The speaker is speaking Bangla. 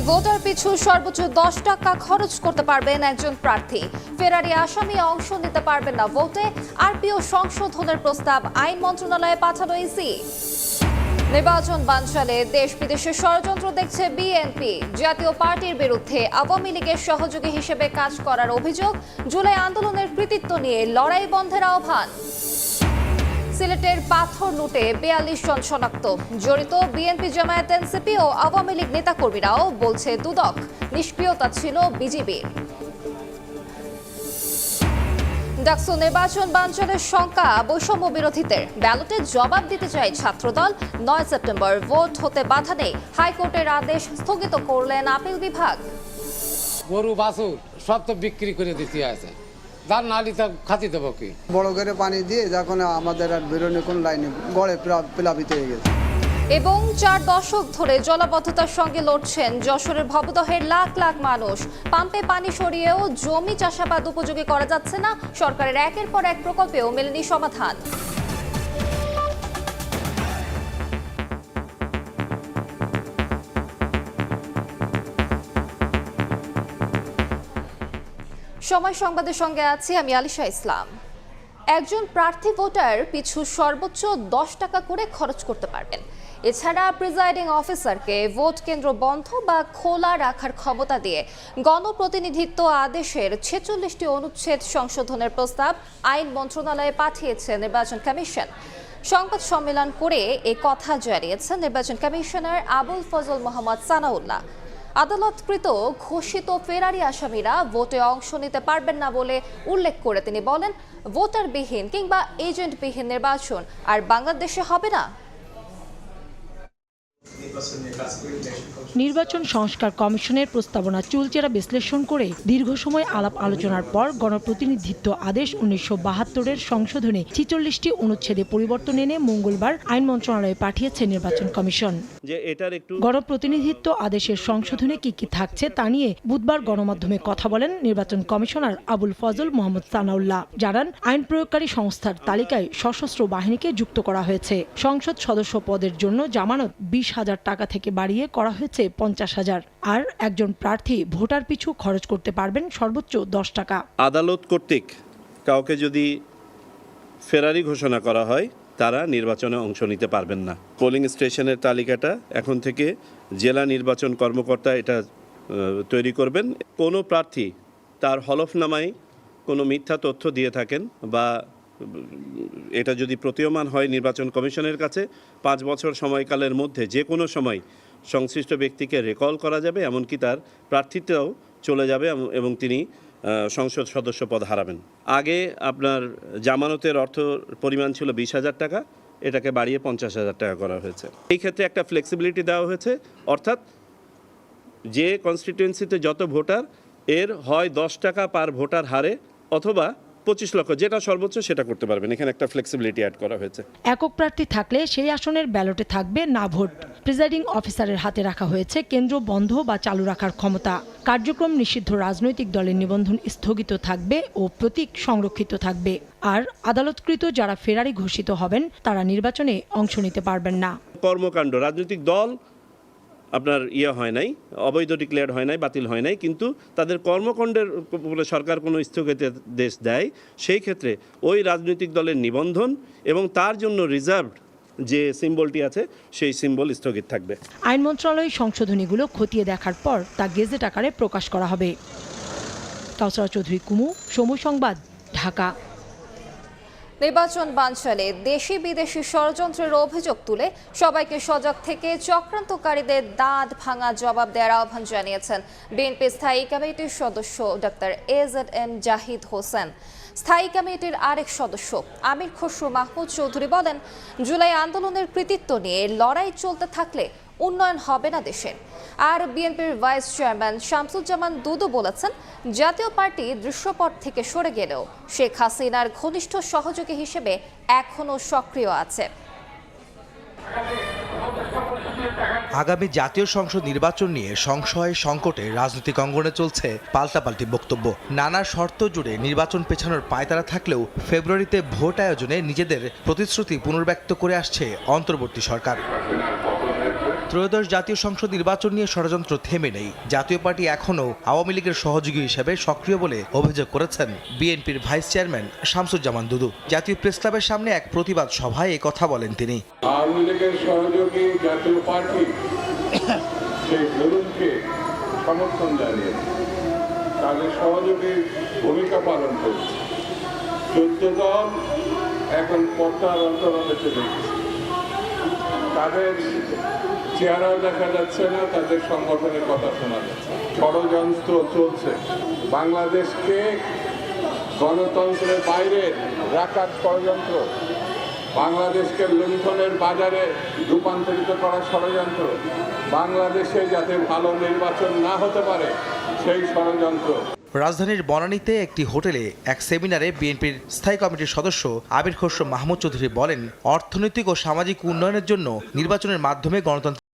ভোটার পিছু সর্বোচ্চ 10 টাকা খরচ করতে পারবেন একজন প্রার্থী। ফেরারি আসামি অংশ নিতে পারবেন না ভোটে। আরপিও সংশোধনের প্রস্তাব আইন মন্ত্রণালয়ে পাঠালো ইসি। নির্বাচন বানচালে দেশ বিদেশে ষড়যন্ত্র দেখছে বিএনপি। জাতীয় পার্টির বিরুদ্ধে আওয়ামী লীগের সহযোগী হিসেবে কাজ করার অভিযোগ। জুলাই আন্দোলনের কৃতিত্ব নিয়ে লড়াই বন্ধের আহ্বান। সিলেটের পাথর লুটে 42 জন শনাক্ত। জড়িত বিএনপি, জামায়াত, এনসিপি ও আওয়ামী লীগ নেতাকর্মীরাও, বলছে দুদক। নিষ্ক্রিয়তা ছিল বিজিবির। ডাকসু নির্বাচন বানচালের শঙ্কা বৈষম্য বিরোধীদের। ব্যালটে জবাব দিতে চায় ছাত্রদল। 9 সেপ্টেম্বর ভোট হতে বাধা নেই, হাইকোর্টের আদেশ স্থগিত করলেন আপিল বিভাগ। গরু বাছুর সব তো বিক্রি করে দিতে আছে, যার নালি তা খাতি দেবো কি? বড় করে পানি দিয়ে যখন আমাদের আর বেরোনে কোন লাইনে গড়ে প্লাবিত হয়ে গেছে। এবং 4 দশক ধরে জলাবদ্ধতার সঙ্গে লড়ছেন যশোরের ভবদহের লাখ লাখ মানুষ। পাম্পে পানি সরিয়েও জমি চাষাবাদ উপযোগী করা যাচ্ছে না। সরকারের একের পর এক প্রকল্পেও মেলেনি সমাধান। সময় সংবাদের সঙ্গে আছি আমি আলিশা ইসলাম। একজন প্রার্থী ভোটার পিছু সর্বোচ্চ 10 টাকা করে খরচ করতে পারবেন। এছাড়া প্রিজাইডিং অফিসারকে ভোট কেন্দ্র বন্ধ বা খোলা রাখার ক্ষমতা দিয়ে গণপ্রতিনিধিত্ব আদেশের 46টি অনুচ্ছেদ সংশোধনের প্রস্তাব আইন মন্ত্রণালয়ে পাঠিয়েছে নির্বাচন কমিশন। সংবাদ সম্মেলন করে এ কথা জানিয়েছেন নির্বাচন কমিশনার আবুল ফজল মোহাম্মদ সানাউল্লাহ। আদালতকৃত ঘোষিত ফেরারি আসামিরা ভোটে অংশ নিতে পারবেন না বলে উল্লেখ করে তিনি বলেন, ভোটারবিহীন কিংবা এজেন্টবিহীন নির্বাচন আর বাংলাদেশে হবে না। নির্বাচন সংস্কার কমিশনের প্রস্তাবনা চুলচেরা বিশ্লেষণ করে দীর্ঘ সময় আলাপ আলোচনার পর গণপ্রতিনিধিত্ব আদেশ 1972-এর সংশোধনে 46টি অনুচ্ছেদে পরিবর্তন এনে মঙ্গলবার আইন মন্ত্রণালয়ে পাঠিয়েছে নির্বাচন কমিশন। গণপ্রতিনিধিত্ব আদেশের সংশোধনে কি কি থাকছে তা নিয়ে বুধবার গণমাধ্যমে কথা বলেন নির্বাচন কমিশনার আবুল ফজল মোহাম্মদ সানাউল্লাহ। জানান, আইন প্রয়োগকারী সংস্থার তালিকায় সশস্ত্র বাহিনীকে যুক্ত করা হয়েছে। সংসদ সদস্য পদের জন্য জামানত 20,000 টাকা থেকে বাড়িয়ে করা হয়েছে 50,000। আর একজন প্রার্থী ভোটার পিছু খরচ করতে পারবেন সর্বোচ্চ 10 টাকা। আদালত কর্তৃক কাউকে যদি ফেরারি ঘোষণা করা হয়, তারা নির্বাচনে অংশ নিতে পারবেন না। পোলিং স্টেশনের তালিকাটা এখন থেকে জেলা নির্বাচন কর্মকর্তা এটা তৈরি করবেন। কোনো প্রার্থী তার হলফনামায় কোনো মিথ্যা তথ্য দিয়ে থাকেন বা এটা যদি প্রতীয়মান হয় নির্বাচন কমিশনের কাছে, 5 বছর সময়কালের মধ্যে যে কোনো সময় সংশ্লিষ্ট ব্যক্তিকে রিকল করা যাবে, এমনকি তার প্রার্থিতাও চলে যাবে এবং তিনি সংসদ সদস্য পদ হারাবেন। আগে আপনার জামানতের অর্থ পরিমাণ ছিল 20,000 টাকা, এটাকে বাড়িয়ে 50,000 টাকা করা হয়েছে। এই ক্ষেত্রে একটা ফ্লেক্সিবিলিটি দেওয়া হয়েছে, অর্থাৎ যে কনস্টিটিউয়েন্সিতে যত ভোটার, এর হয় 10 টাকা পার ভোটার হারে অথবা 25 লক্ষ, যেটা সর্বোচ্চ সেটা করতে পারবেন। এখানে একটা ফ্লেক্সিবিলিটি অ্যাড করা হয়েছে। একক প্রার্থী থাকলে সেই আসনের ব্যালটে থাকবে না ভোট। প্রিজাইডিং অফিসারের হাতে রাখা হয়েছে কেন্দ্র বন্ধ বা চালু রাখার ক্ষমতা। কার্যক্রম নিষিদ্ধ রাজনৈতিক দলের নিবন্ধন স্থগিত থাকবে ও প্রতীক সংরক্ষিত থাকবে। আর আদালতকৃত যারা ফেরারি ঘোষিত হবেন তারা নির্বাচনে অংশ নিতে পারবেন না। কর্মকাণ্ড, রাজনৈতিক দল আপনার হয় নাই, অবৈধ ডিক্লেয়ার হয় নাই, বাতিল হয় নাই, কিন্তু তাদের কর্মকাণ্ডের উপরে সরকার কোনো স্থগিতাদেশ দেয়, সেই ক্ষেত্রে ওই রাজনৈতিক দলের নিবন্ধন এবং তার জন্য রিজার্ভড যে সিম্বলটি আছে সেই সিম্বল স্থগিত থাকবে। আইন মন্ত্রণালয় সংশোধনীগুলো খতিয়ে দেখার পর তা গেজেট আকারে প্রকাশ করা হবে। কাউসারা চৌধুরী কুমু, সময় সংবাদ, ঢাকা। নির্বাচন বানচালে দেশি বিদেশি ষড়যন্ত্রের অভিযোগ তুলে সবাইকে সজাগ থেকে চক্রান্তকারীদের দাঁত ভাঙা জবাব দেওয়ার আহ্বান জানিয়েছেন বিএনপি স্থায়ী কমিটির সদস্য ডক্টর AZM জাহিদ হোসেন। স্থায়ী কমিটির আরেক সদস্য আমির খসরু মাহমুদ চৌধুরী বলেন, জুলাই আন্দোলনের কৃতিত্ব নিয়ে লড়াই চলতে থাকলে উন্নয়ন হবে না দেশের। আর বিএনপির ভাইস চেয়ারম্যান শামসুজ্জামান দুদু বলেছেন, জাতীয় পার্টি দৃশ্যপট থেকে সরে গেলেও শেখ হাসিনার ঘনিষ্ঠ সহযোগী হিসেবে এখনও সক্রিয় আছে। আগামী জাতীয় সংসদ নির্বাচন নিয়ে সংশয় সংকটে রাজনৈতিক অঙ্গনে চলছে পাল্টাপাল্টি বক্তব্য। নানা শর্ত জুড়ে নির্বাচন পেছানোর পায়তারা থাকলেও ফেব্রুয়ারিতে ভোট আয়োজনে নিজেদের প্রতিশ্রুতি পুনর্ব্যক্ত করে আসছে অন্তর্বর্তী সরকার। ত্রয়োদশ জাতীয় সংসদ নির্বাচন নিয়ে ষড়যন্ত্র থেমে নেই। জাতীয় পার্টি এখনও আওয়ামী লীগের সহযোগী হিসেবে সক্রিয় বলে অভিযোগ করেছেন বিএনপির ভাইস চেয়ারম্যান শামসুজ্জামান দুদু। জাতীয় প্রেসক্লাবের সামনে এক প্রতিবাদ সভায় এই কথা বলেন তিনি। আওয়ামী লীগের সহযোগী জাতীয় পার্টি সেই জুলুমকে সমর্থন জানিয়েছে, তাদের সহযোগী ভূমিকা পালন করেছে। 14 দল এখন পর্দার অন্তরালে চলে গেছে, তাদের চেহারাও দেখা যাচ্ছে না, তাদের সংগঠনের কথা শোনা যাচ্ছে। ষড়যন্ত্র চলছে, বাংলাদেশকে গণতন্ত্রের বাইরে রাখার ষড়যন্ত্র, বাংলাদেশকে লুণ্ঠনের বাজারে রূপান্তরিত করার ষড়যন্ত্র, বাংলাদেশে যাতে ভালো নির্বাচন না হতে পারে সেই ষড়যন্ত্র। রাজধানীর বনানীতে একটি হোটেলে এক সেমিনারে বিএনপির স্থায়ী কমিটির সদস্য আবির খসরু মাহমুদ চৌধুরী বলেন, অর্থনৈতিক ও সামাজিক উন্নয়নের জন্য নির্বাচনের মাধ্যমে গণতন্ত্র